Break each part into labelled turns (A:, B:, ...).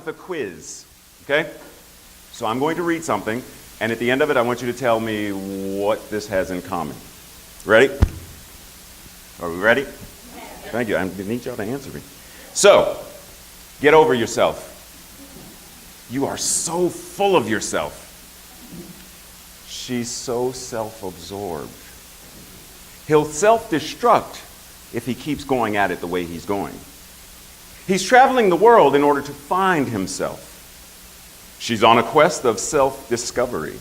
A: with a quiz, okay? So I'm going to read something, and at the end of it, I want you to tell me what this has in common. Ready? Are we ready? Thank you. I need y'all to answer me. So, get over yourself. You are so full of yourself. She's so self-absorbed. He'll self-destruct if he keeps going at it the way he's going. He's traveling the world in order to find himself. She's on a quest of self-discovery.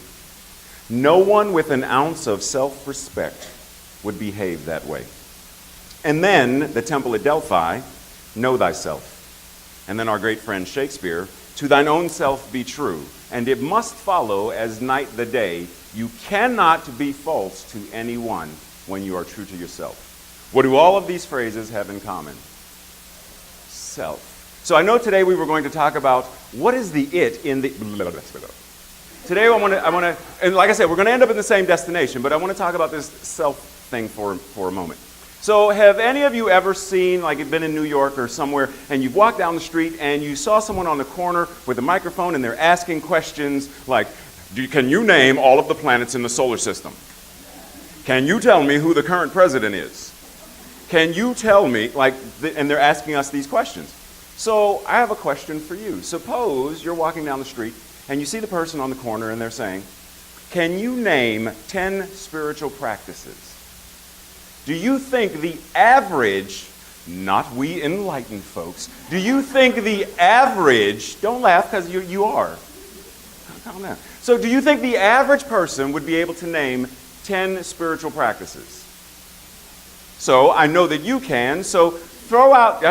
A: No one with an ounce of self-respect would behave that way. And then the temple at Delphi, know thyself. And then our great friend Shakespeare, to thine own self be true, and it must follow as night the day. You cannot be false to anyone when you are true to yourself. What do all of these phrases have in common? Self. So I know today we were going to talk about what is the it in the... Today I want to, and like I said, we're going to end up in the same destination, but I want to talk about this self thing for a moment. So have any of you ever seen, like you've been in New York or somewhere, and you've walked down the street and you saw someone on the corner with a microphone and they're asking questions like, can you name all of the planets in the solar system? Can you tell me who the current president is? Can you tell me, and they're asking us these questions. So I have a question for you. Suppose you're walking down the street and you see the person on the corner and they're saying, can you name 10 spiritual practices? Do you think the average, not we enlightened folks, do you think the average, don't laugh because you are. Calm down. So do you think the average person would be able to name 10 spiritual practices? So I know that you can, so throw out,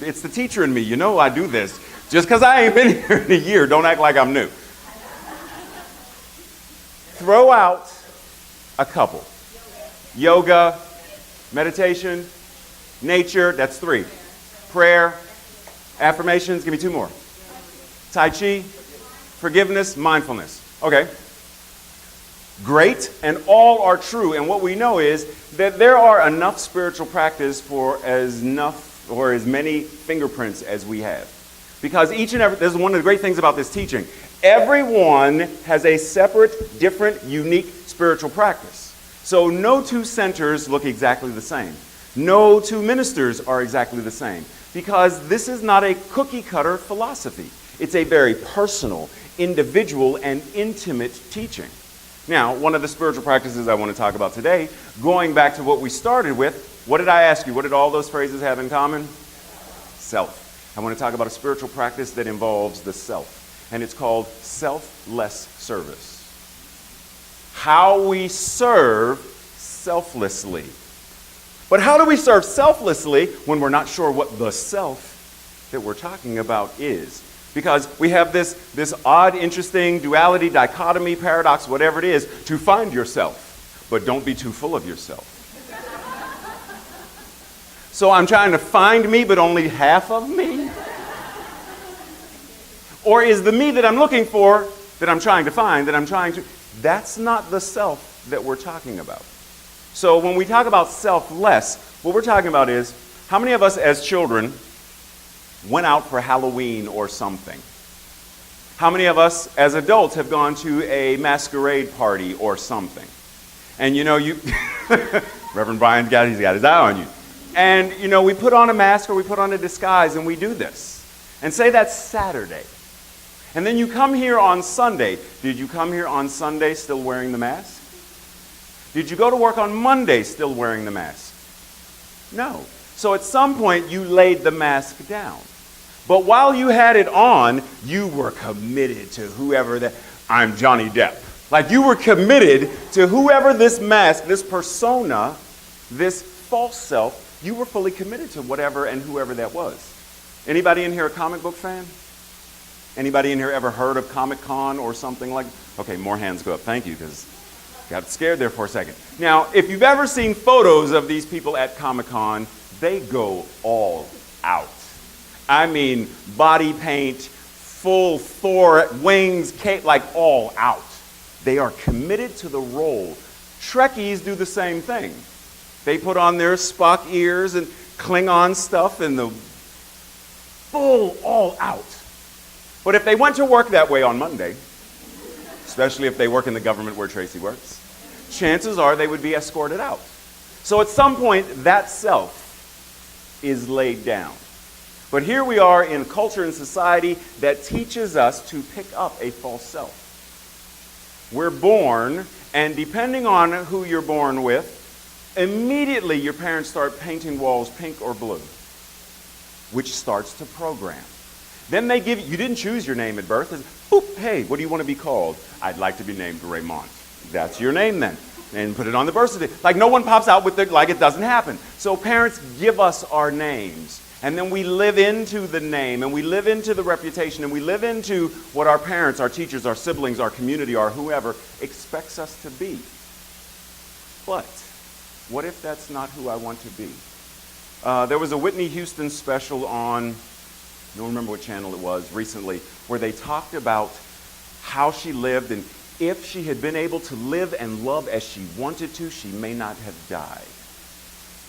A: it's the teacher in me, you know I do this. Just because I ain't been here in a year, don't act like I'm new. Throw out a couple. Yoga, meditation, nature, that's 3. Prayer, affirmations, give me 2 more. Tai Chi, forgiveness, mindfulness. Okay. Great, and all are true. And what we know is that there are enough spiritual practice for as many fingerprints as we have. Because each and every, this is one of the great things about this teaching. Everyone has a separate, different, unique spiritual practice. So no 2 centers look exactly the same. No 2 ministers are exactly the same. Because this is not a cookie-cutter philosophy. It's a very personal, individual, and intimate teaching. Now, one of the spiritual practices I want to talk about today, going back to what we started with, what did I ask you? What did all those phrases have in common? Self. I want to talk about a spiritual practice that involves the self. And it's called selfless service. How we serve selflessly. But how do we serve selflessly when we're not sure what the self that we're talking about is? Because we have this odd, interesting duality, dichotomy, paradox, whatever it is, to find yourself. But don't be too full of yourself. So I'm trying to find me, but only half of me? Or is the me that I'm looking for, that I'm trying to find, that's not the self that we're talking about. So when we talk about selfless, what we're talking about is, how many of us as children went out for Halloween or something? How many of us as adults have gone to a masquerade party or something? And you know, Reverend Brian, he's got his eye on you. And you know, we put on a mask or we put on a disguise and we do this. And say that's Saturday. And then you come here on Sunday. Did you come here on Sunday still wearing the mask? Did you go to work on Monday still wearing the mask? No. So at some point you laid the mask down. But while you had it on, you were committed to whoever that, I'm Johnny Depp. Like you were committed to whoever this mask, this persona, this false self, you were fully committed to whatever and whoever that was. Anybody in here a comic book fan? Anybody in here ever heard of Comic-Con or something like? Okay, more hands go up. Thank you, because got scared there for a second. Now, if you've ever seen photos of these people at Comic-Con, they go all out. I mean, body paint, full Thor wings, cape, like all out. They are committed to the role. Trekkies do the same thing. They put on their Spock ears and Klingon stuff and the full all out. But if they went to work that way on Monday, especially if they work in the government where Tracy works, chances are they would be escorted out. So at some point, that self is laid down. But here we are in culture and society that teaches us to pick up a false self. We're born, and depending on who you're born with, immediately your parents start painting walls pink or blue, which starts to program. Then they give you didn't choose your name at birth. It's, boop, hey, what do you want to be called? I'd like to be named Raymont. That's your name then. And put it on the birth certificate. Like no one pops out with it, like it doesn't happen. So parents give us our names. And then we live into the name, and we live into the reputation, and we live into what our parents, our teachers, our siblings, our community, our whoever expects us to be. But what if that's not who I want to be? There was a Whitney Houston special on, I don't remember what channel it was, recently, where they talked about how she lived, and if she had been able to live and love as she wanted to, she may not have died.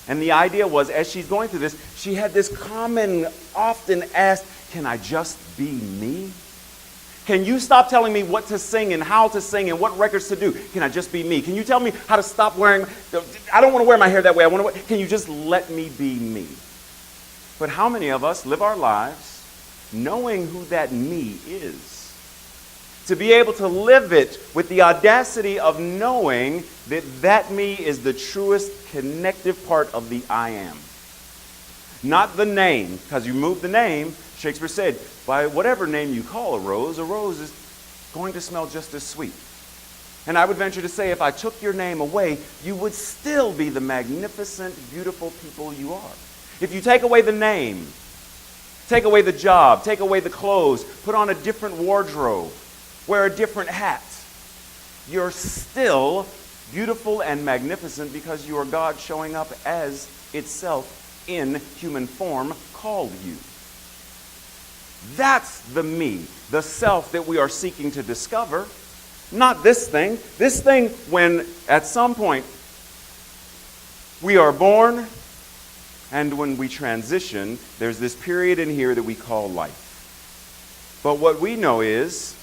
A: And the idea was, as she's going through this, she had this common, often asked, can I just be me? Can you stop telling me what to sing and how to sing and what records to do? Can I just be me? Can you tell me how to stop wearing, I don't want to wear my hair that way. Can you just let me be me? But how many of us live our lives knowing who that me is? To be able to live it with the audacity of knowing that that me is the truest connective part of the I am. Not the name, because you move the name, Shakespeare said, by whatever name you call a rose is going to smell just as sweet. And I would venture to say if I took your name away, you would still be the magnificent, beautiful people you are. If you take away the name, take away the job, take away the clothes, put on a different wardrobe, wear a different hat, you're still beautiful and magnificent because you are God showing up as itself in human form called you. That's the me, the self that we are seeking to discover, not this thing. This thing, when at some point we are born and when we transition, there's this period in here that we call life. But what we know is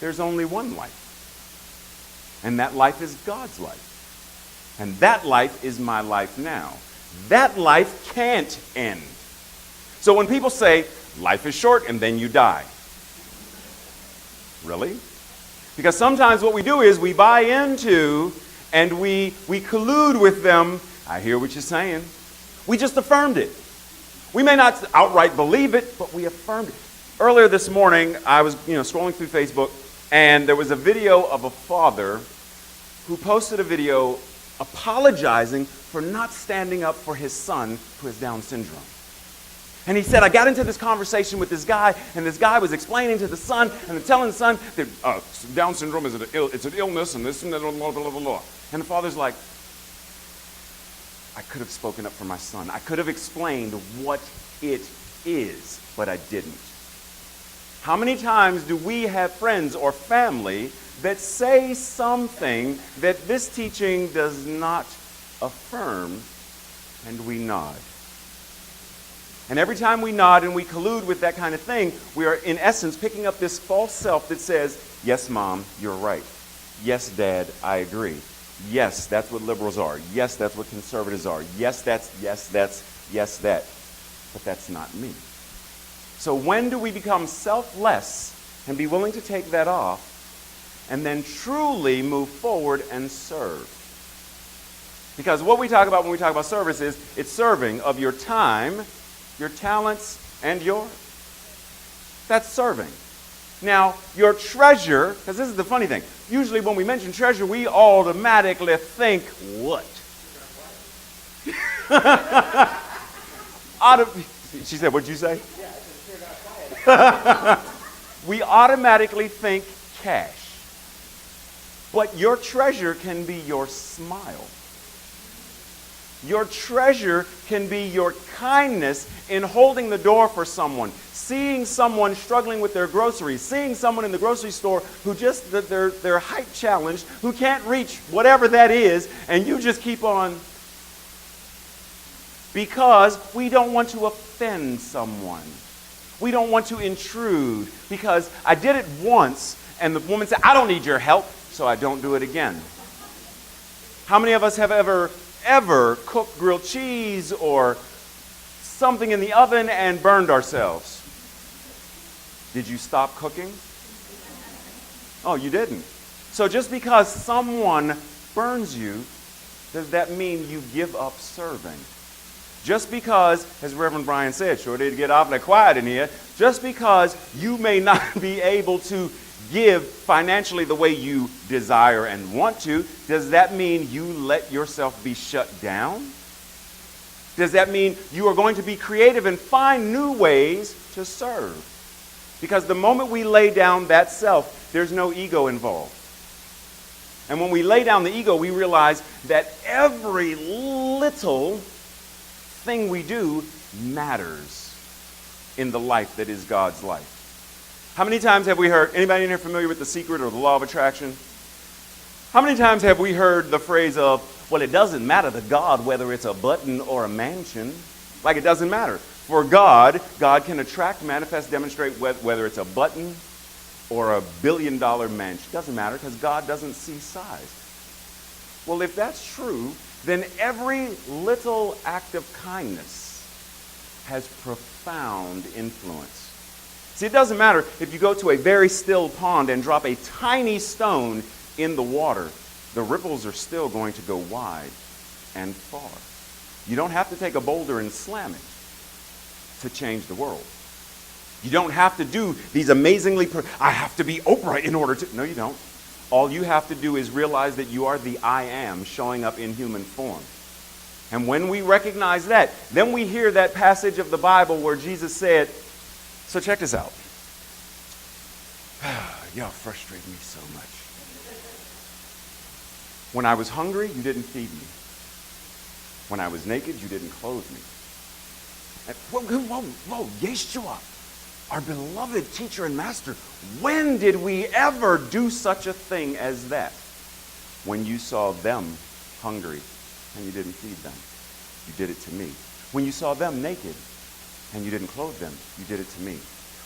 A: there's only one life. And that life is God's life. And that life is my life now. That life can't end. So when people say, life is short and then you die. Really? Because sometimes what we do is we buy into and we collude with them. I hear what you're saying. We just affirmed it. We may not outright believe it, but we affirmed it. Earlier this morning, I was scrolling through Facebook, and there was a video of a father who posted a video apologizing for not standing up for his son who has Down syndrome. And he said, I got into this conversation with this guy, and this guy was explaining to the son, and telling the son that Down syndrome is it's an illness, and this and that, blah, blah, blah, blah, blah. And the father's like, I could have spoken up for my son. I could have explained what it is, but I didn't. How many times do we have friends or family that say something that this teaching does not affirm, and we nod? And every time we nod and we collude with that kind of thing, we are in essence picking up this false self that says, yes, Mom, you're right. Yes, Dad, I agree. Yes, that's what liberals are. Yes, that's what conservatives are. Yes, that. But that's not me. So when do we become selfless and be willing to take that off and then truly move forward and serve? Because what we talk about when we talk about service is it's serving of your time, your talents, and that's serving. Now, your treasure, because this is the funny thing. Usually when we mention treasure, we automatically think what? She said, what'd you say? We automatically think cash. But your treasure can be your smile. Your treasure can be your kindness in holding the door for someone, seeing someone struggling with their groceries, seeing someone in the grocery store who just, they're height challenged, who can't reach whatever that is, and you just keep on. Because we don't want to offend someone. We don't want to intrude because I did it once and the woman said, I don't need your help, so I don't do it again. How many of us have ever cooked grilled cheese or something in the oven and burned ourselves? Did you stop cooking? Oh, you didn't. So just because someone burns you, does that mean you give up serving? Just because, as Reverend Brian said, sure did get awfully quiet in here, just because you may not be able to give financially the way you desire and want to, does that mean you let yourself be shut down? Does that mean you are going to be creative and find new ways to serve? Because the moment we lay down that self, there's no ego involved. And when we lay down the ego, we realize that every little thing we do matters in the life that is God's life. How many times have we heard, anybody in here familiar with The Secret or the Law of Attraction? How many times have we heard the phrase of, well, it doesn't matter to God whether it's a button or a mansion? Like it doesn't matter. For God can attract, manifest, demonstrate whether it's a button or a billion-dollar mansion. It doesn't matter because God doesn't see size. Well, if that's true, then every little act of kindness has profound influence. See, it doesn't matter if you go to a very still pond and drop a tiny stone in the water, the ripples are still going to go wide and far. You don't have to take a boulder and slam it to change the world. You don't have to do these amazingly, I have to be Oprah in order to, no you don't. All you have to do is realize that you are the I am showing up in human form. And when we recognize that, then we hear that passage of the Bible where Jesus said, so check this out. Y'all frustrate me so much. When I was hungry, you didn't feed me. When I was naked, you didn't clothe me. And, whoa, Yeshua, our beloved teacher and master, when did we ever do such a thing as that? When you saw them hungry and you didn't feed them, you did it to me. When you saw them naked and you didn't clothe them, you did it to me.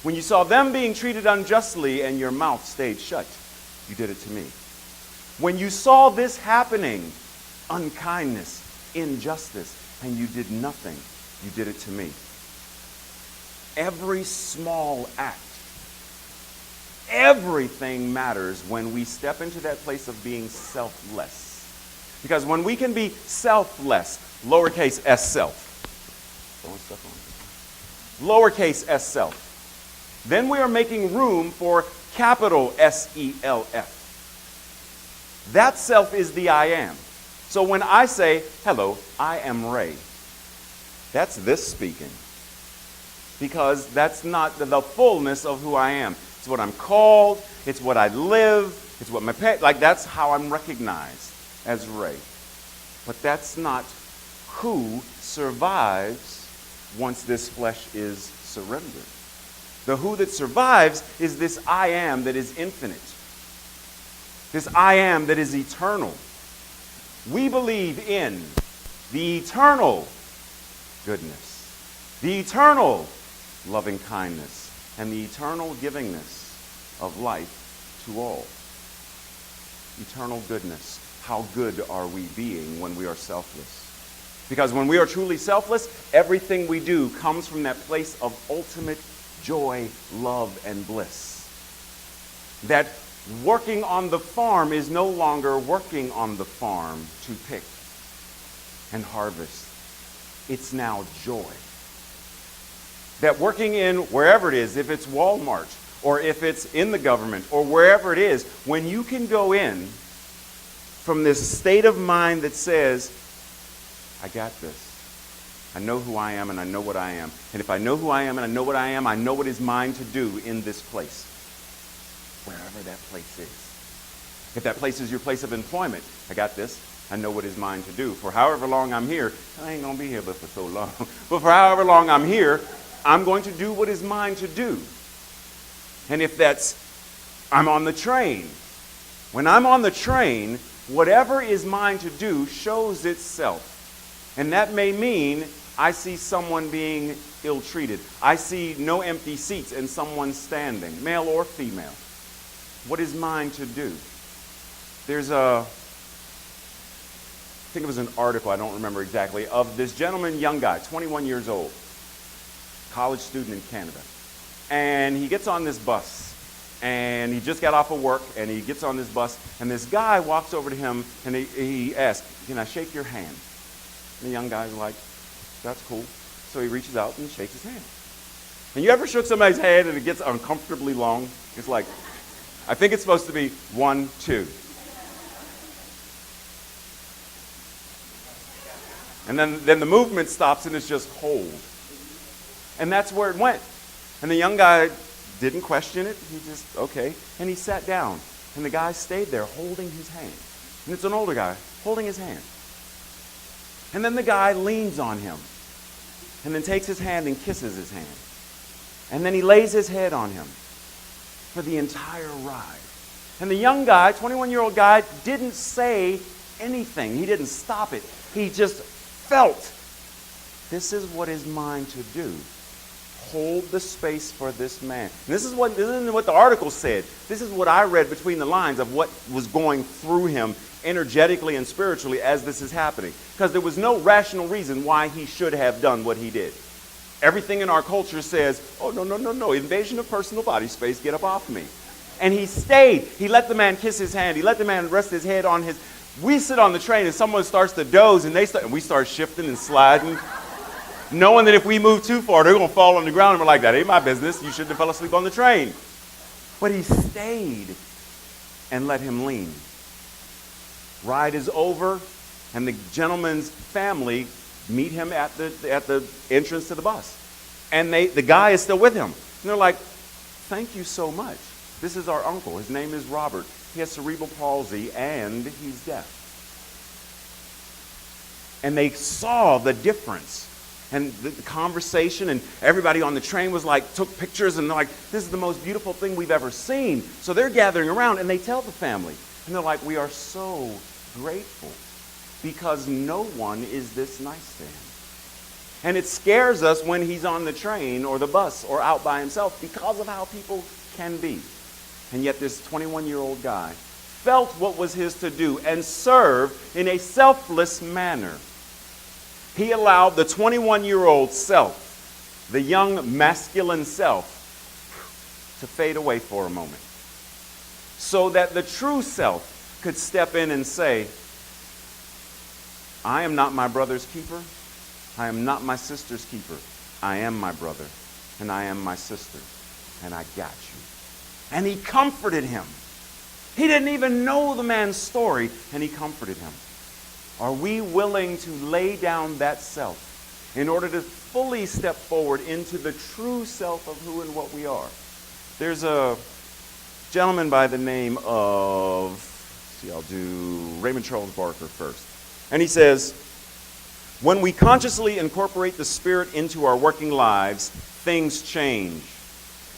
A: When you saw them being treated unjustly and your mouth stayed shut, you did it to me. When you saw this happening, unkindness, injustice, and you did nothing, you did it to me. Every small act, everything matters when we step into that place of being selfless. Because when we can be selfless, lowercase s self, lowercase s self, then we are making room for capital S-E-L-F. That self is the I am. So when I say, hello, I am Ray, that's this speaking. Because that's not the fullness of who I am. It's what I'm called, it's what I live, it's what my pet, like that's how I'm recognized as Ray. But that's not who survives once this flesh is surrendered. The who that survives is this I am that is infinite. This I am that is eternal. We believe in the eternal goodness, the eternal loving kindness, and the eternal givingness of life to all. Eternal goodness. How good are we being when we are selfless? Because when we are truly selfless, everything we do comes from that place of ultimate joy, love, and bliss. That working on the farm is no longer working on the farm to pick and harvest. It's now joy. That working in wherever it is, if it's Walmart, or if it's in the government, or wherever it is, when you can go in from this state of mind that says, I got this. I know who I am and I know what I am. And if I know who I am and I know what I am, I know what is mine to do in this place. Wherever that place is. If that place is your place of employment, I got this. I know what is mine to do. For however long I'm here, I ain't going to be here but for so long. But for however long I'm here, I'm going to do what is mine to do. And if that's, I'm on the train. When I'm on the train, whatever is mine to do shows itself. And that may mean I see someone being ill-treated. I see no empty seats and someone standing, male or female. What is mine to do? There's I think it was an article, I don't remember exactly, of this gentleman, young guy, 21 years old, college student in Canada. And he gets on this bus. And he just got off of work, and he gets on this bus, and this guy walks over to him, and he asks, "Can I shake your hand?" And the young guy's like, "That's cool." So he reaches out and shakes his hand. And you ever shook somebody's hand and it gets uncomfortably long? It's like, I think it's supposed to be 1, 2. And then the movement stops, and it's just hold. And that's where it went. And the young guy didn't question it. He just, okay. And he sat down. And the guy stayed there holding his hand. And it's an older guy holding his hand. And then the guy leans on him. And then takes his hand and kisses his hand. And then he lays his head on him for the entire ride. And the young guy, 21-year-old guy, didn't say anything. He didn't stop it. He just felt, this is what is mine to do. Hold the space for this man. And this isn't what the article said. This is what I read between the lines of what was going through him energetically and spiritually as this is happening. Because there was no rational reason why he should have done what he did. Everything in our culture says, oh, no, invasion of personal body space, get up off me. And he stayed. He let the man kiss his hand. He let the man rest his head on his... We sit on the train and someone starts to doze, and we start shifting and sliding, knowing that if we move too far, they're going to fall on the ground. And we're like, that ain't my business. You shouldn't have fell asleep on the train. But he stayed and let him lean. Ride is over, and the gentleman's family meet him at the entrance to the bus. And the guy is still with him. And they're like, thank you so much. This is our uncle. His name is Robert. He has cerebral palsy, and he's deaf. And they saw the difference. And the conversation, and everybody on the train was like, took pictures, and they're like, this is the most beautiful thing we've ever seen. So they're gathering around, and they tell the family. And they're like, we are so grateful because no one is this nice to him. And it scares us when he's on the train or the bus or out by himself because of how people can be. And yet this 21-year-old guy felt what was his to do and served in a selfless manner. He allowed the 21-year-old self, the young masculine self, to fade away for a moment, so that the true self could step in and say, I am not my brother's keeper. I am not my sister's keeper. I am my brother, and I am my sister, and I got you. And he comforted him. He didn't even know the man's story, and he comforted him. Are we willing to lay down that self in order to fully step forward into the true self of who and what we are? There's a gentleman by the name of, I'll do Raymond Charles Barker first. And he says, when we consciously incorporate the Spirit into our working lives, things change.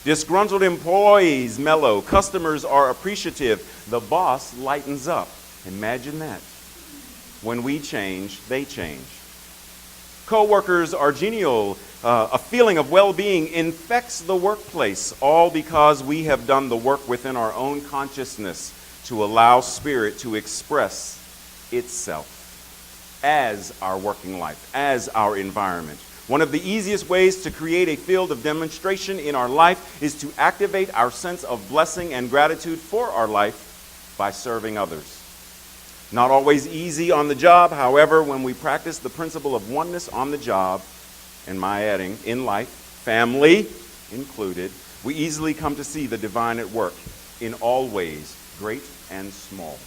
A: Disgruntled employees mellow. Customers are appreciative. The boss lightens up. Imagine that. When we change, they change. Co-workers are genial. A feeling of well-being infects the workplace, all because we have done the work within our own consciousness to allow Spirit to express itself as our working life, as our environment. One of the easiest ways to create a field of demonstration in our life is to activate our sense of blessing and gratitude for our life by serving others. Not always easy on the job, however, when we practice the principle of oneness on the job, and my adding, in life, family included, we easily come to see the divine at work in all ways, great and small.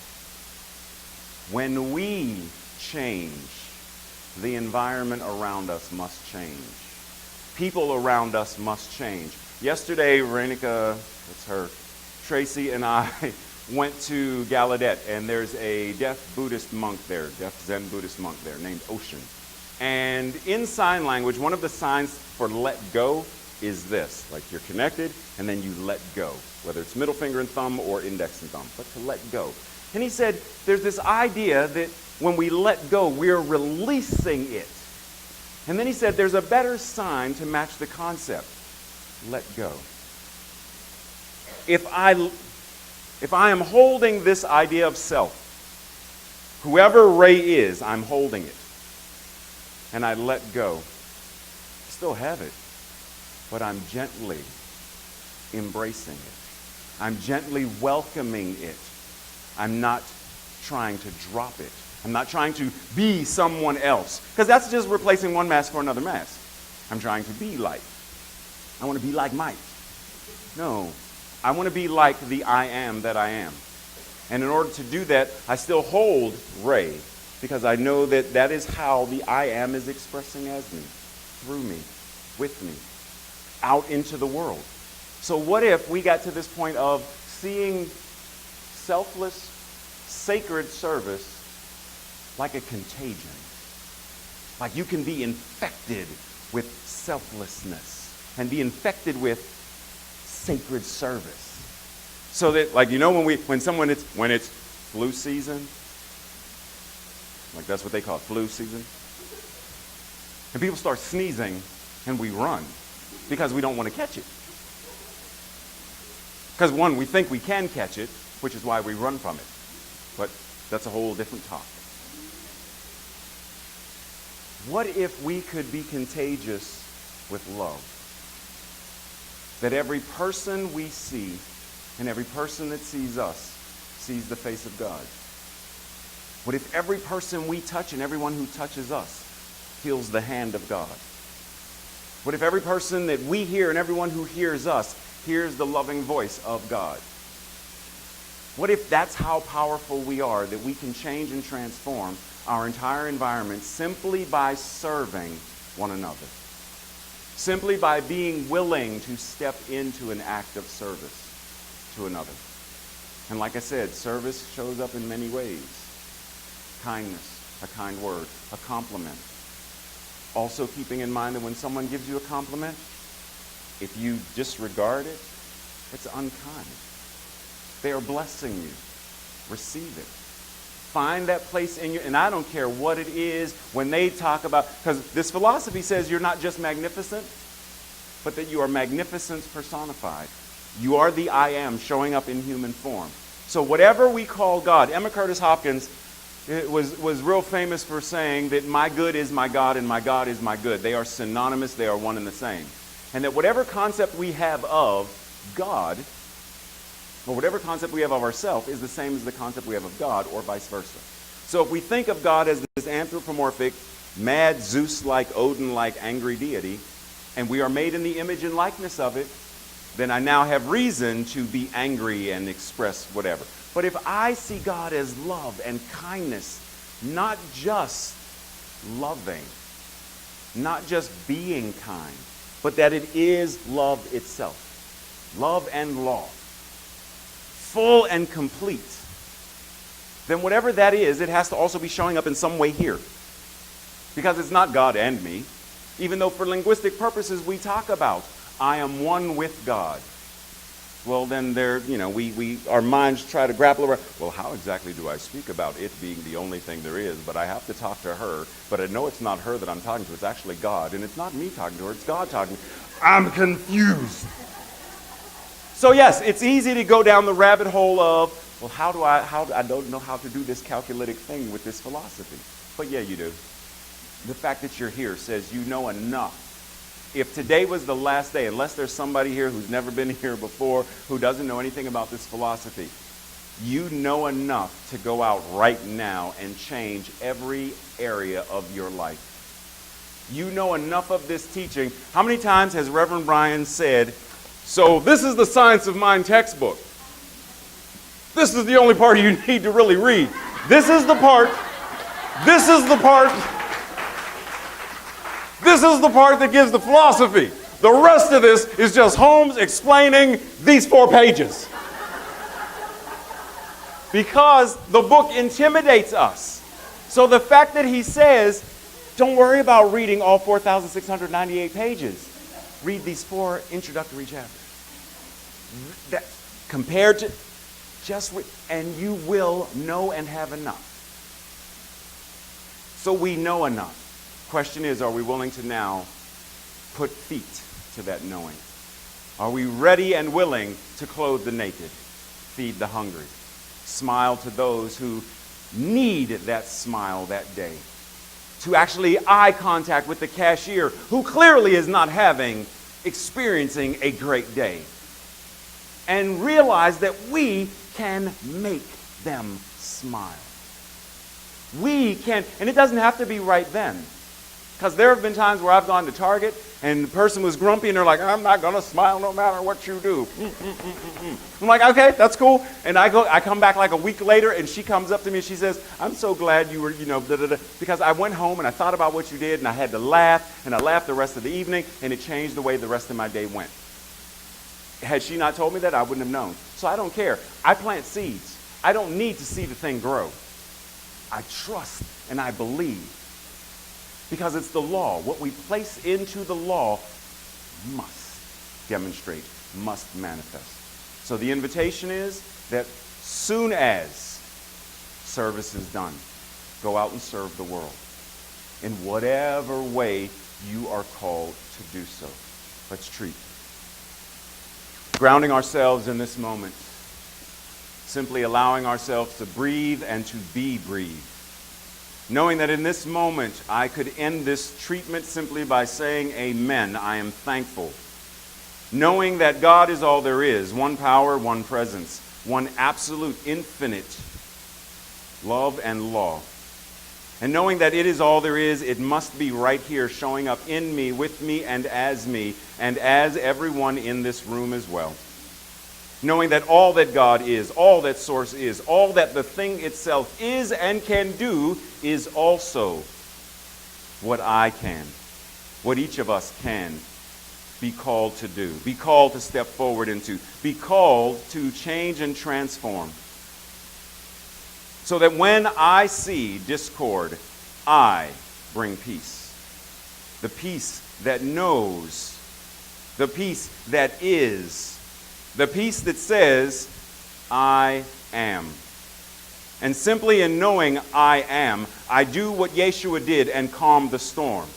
A: When we change, the environment around us must change. People around us must change. Yesterday, Renika, that's her, Tracy and I went to Gallaudet, and there's a deaf Buddhist monk there, deaf Zen Buddhist monk there named Ocean. And in sign language, one of the signs for let go is this, like you're connected and then you let go, whether it's middle finger and thumb or index and thumb, but to let go. And he said there's this idea that when we let go, we're releasing it. And then he said, there's a better sign to match the concept. Let go. If I am holding this idea of self, whoever Ray is, I'm holding it. And I let go. I still have it, but I'm gently embracing it. I'm gently welcoming it. I'm not trying to drop it. I'm not trying to be someone else. Because that's just replacing one mask for another mask. I'm trying to be like. I want to be like Mike. No. I want to be like the I am that I am. And in order to do that, I still hold Ray. Because I know that that is how the I am is expressing as me. Through me. With me. Out into the world. So what if we got to this point of seeing selfless, sacred service like a contagion. Like you can be infected with selflessness and be infected with sacred service. So that, like, you know, when it's flu season, like that's what they call it, flu season. And people start sneezing and we run because we don't want to catch it. Because one, we think we can catch it, which is why we run from it. But that's a whole different topic. What if we could be contagious with love? That every person we see and every person that sees us sees the face of God? What if every person we touch and everyone who touches us feels the hand of God? What if every person that we hear and everyone who hears us hears the loving voice of God? What if that's how powerful we are, that we can change and transform our entire environment simply by serving one another? Simply by being willing to step into an act of service to another. And like I said, service shows up in many ways. Kindness, a kind word, a compliment. Also keeping in mind that when someone gives you a compliment, if you disregard it, it's unkind. They are blessing you. Receive it. Find that place in you, and I don't care what it is when they talk about, because this philosophy says you're not just magnificent, but that you are magnificence personified. You are the I am showing up in human form. So whatever we call God, Emma Curtis Hopkins was real famous for saying that my good is my God and my God is my good. They are synonymous, they are one and the same. And that whatever concept we have of God, or whatever concept we have of ourselves, is the same as the concept we have of God, or vice versa. So if we think of God as this anthropomorphic, mad, Zeus-like, Odin-like, angry deity, and we are made in the image and likeness of it, then I now have reason to be angry and express whatever. But if I see God as love and kindness, not just loving, not just being kind, but that it is love itself, love and law, full and complete, then whatever that is, it has to also be showing up in some way here. Because it's not God and me, even though for linguistic purposes we talk about, I am one with God. Well, then our minds try to grapple around, well, how exactly do I speak about it being the only thing there is? But I have to talk to her, but I know it's not her that I'm talking to, it's actually God, and it's not me talking to her, it's God talking to me. I'm confused. So yes, it's easy to go down the rabbit hole of, well, I don't know how to do this calculating thing with this philosophy. But yeah, you do. The fact that you're here says you know enough. If today was the last day, unless there's somebody here who's never been here before, who doesn't know anything about this philosophy, you know enough to go out right now and change every area of your life. You know enough of this teaching. How many times has Reverend Brian said, so this is the Science of Mind textbook. This is the only part you need to really read. This is the part that gives the philosophy. The rest of this is just Holmes explaining these 4 pages. Because the book intimidates us. So the fact that he says, don't worry about reading all 4,698 pages. Read these 4 introductory chapters. That, compared to and you will know and have enough. So we know enough. Question is, are we willing to now put feet to that knowing? Are we ready and willing to clothe the naked, feed the hungry, smile to those who need that smile that day, to actually eye contact with the cashier who clearly is not experiencing a great day, and realize that we can make them smile. We can, and it doesn't have to be right then. Because there have been times where I've gone to Target and the person was grumpy and they're like, I'm not going to smile no matter what you do. I'm like, okay, that's cool. And I come back like a week later and she comes up to me and she says, I'm so glad you were, because I went home and I thought about what you did and I had to laugh and I laughed the rest of the evening and it changed the way the rest of my day went. Had she not told me that, I wouldn't have known. So I don't care. I plant seeds. I don't need to see the thing grow. I trust and I believe. Because it's the law. What we place into the law must demonstrate, must manifest. So the invitation is that soon as service is done, go out and serve the world in whatever way you are called to do so. Let's treat. Grounding ourselves in this moment, simply allowing ourselves to breathe and to be breathed. Knowing that in this moment I could end this treatment simply by saying amen, I am thankful. Knowing that God is all there is, one power, one presence, one absolute, infinite love and law. And knowing that it is all there is, it must be right here showing up in me, with me, and as everyone in this room as well. Knowing that all that God is, all that Source is, all that the thing itself is and can do is also what I can, what each of us can be called to do, be called to step forward into, be called to change and transform. So that when I see discord, I bring peace. The peace that knows, the peace that is, the peace that says, I am. And simply in knowing I am, I do what Yeshua did and calm the storm.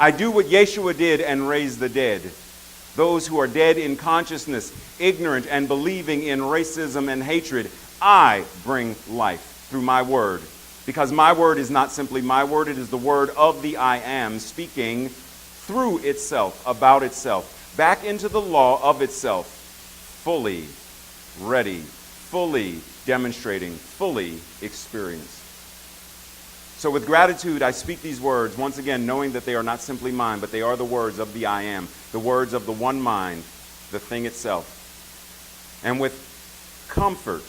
A: I do what Yeshua did and raise the dead. Those who are dead in consciousness, ignorant and believing in racism and hatred, I bring life through my word. Because my word is not simply my word, it is the word of the I am, speaking through itself, about itself, back into the law of itself, fully ready, fully demonstrating, fully experienced. So with gratitude, I speak these words, once again, knowing that they are not simply mine, but they are the words of the I am, the words of the one mind, the thing itself. And with comfort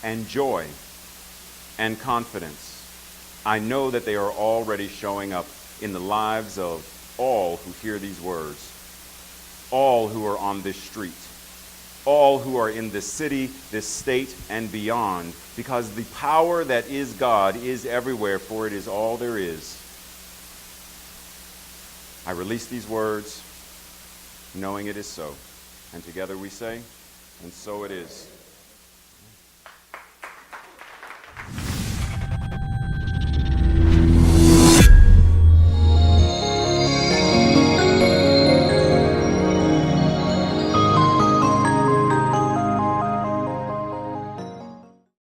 A: and joy and confidence, I know that they are already showing up in the lives of all who hear these words. All who are on this street, all who are in this city, this state, and beyond, because the power that is God is everywhere, for it is all there is. I release these words, knowing it is so. And together we say, and so it is.